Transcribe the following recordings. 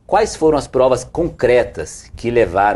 Quais foram as provas concretas que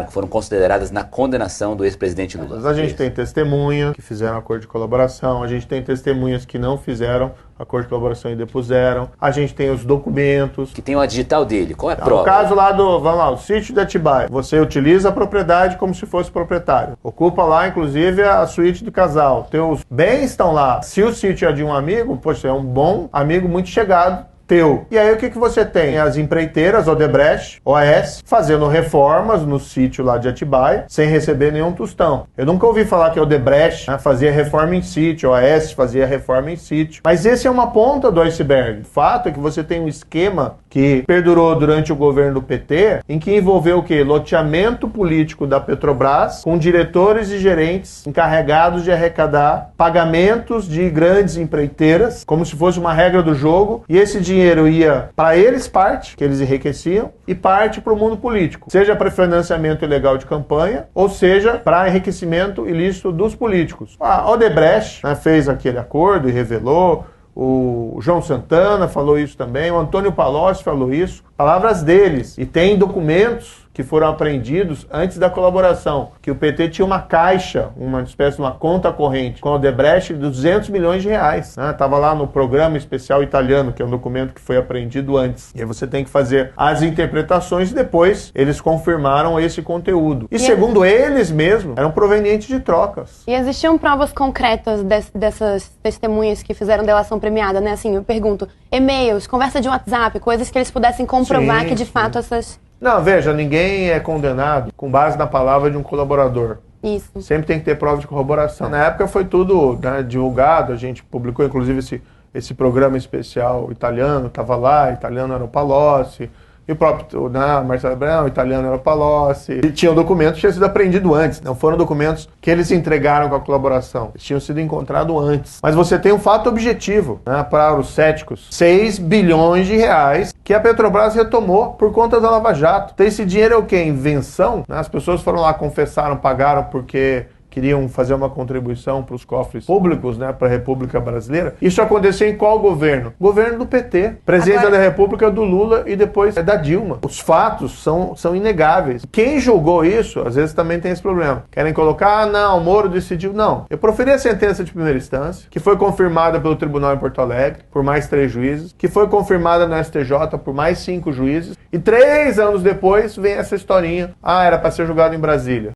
foram consideradas na condenação do ex-presidente Lula? A gente tem testemunhas que fizeram acordo de colaboração, a gente tem testemunhas que não fizeram acordo de colaboração e depuseram, a gente tem os documentos. Que tem uma digital dele, qual é a prova? O caso lá o sítio de Atibaia, você utiliza a propriedade como se fosse proprietário. Ocupa lá, inclusive, a suíte do casal. Teus bens estão lá. Se o sítio é de um amigo, poxa, é um bom amigo muito chegado teu. E aí o que você tem? As empreiteiras, Odebrecht, OAS, fazendo reformas no sítio lá de Atibaia, sem receber nenhum tostão. Eu nunca ouvi falar que a Odebrecht fazia reforma em sítio, OAS fazia reforma em sítio. Mas esse é uma ponta do iceberg. O fato é que você tem um esquema que perdurou durante o governo do PT, em que envolveu o quê? Loteamento político da Petrobras, com diretores e gerentes encarregados de arrecadar pagamentos de grandes empreiteiras, como se fosse uma regra do jogo, e esse dinheiro ia para eles parte, que eles enriqueciam, e parte para o mundo político. Seja para financiamento ilegal de campanha, ou seja para enriquecimento ilícito dos políticos. A Odebrecht fez aquele acordo e revelou, o João Santana falou isso também, o Antônio Palocci falou isso, palavras deles. E tem documentos que foram apreendidos antes da colaboração, que o PT tinha uma caixa, uma espécie de uma conta corrente com a Odebrecht de 200 milhões de reais. Estava lá no programa especial italiano, que é um documento que foi apreendido antes. E aí você tem que fazer as interpretações e depois eles confirmaram esse conteúdo. E segundo eles mesmos, eram provenientes de trocas. E existiam provas concretas dessas testemunhas que fizeram delação premiada, né? Assim, eu pergunto, e-mails, conversa de WhatsApp, coisas que eles pudessem comprovar que de fato essas... Não, veja, ninguém é condenado com base na palavra de um colaborador. Isso. Sempre tem que ter prova de corroboração. Na época foi tudo divulgado, a gente publicou inclusive esse programa especial italiano, estava lá, italiano era o Palocci, e o próprio Marcelo Abrão, italiano era o Palocci. E tinham documentos que tinham sido apreendidos antes, não foram documentos que eles entregaram com a colaboração, eles tinham sido encontrados antes. Mas você tem um fato objetivo, para os céticos, 6 bilhões de reais que a Petrobras retomou por conta da Lava Jato. Então esse dinheiro é o quê? Invenção? As pessoas foram lá, confessaram, pagaram porque queriam fazer uma contribuição para os cofres públicos, para a República Brasileira. Isso aconteceu em qual governo? Governo do PT. Presidência da República do Lula e depois da Dilma. Os fatos são inegáveis. Quem julgou isso, às vezes também tem esse problema. Querem colocar, não, o Moro decidiu. Não. Eu proferi a sentença de primeira instância, que foi confirmada pelo Tribunal em Porto Alegre, por mais 3 juízes, que foi confirmada no STJ por mais 5 juízes, e 3 anos depois vem essa historinha. Era para ser julgado em Brasília.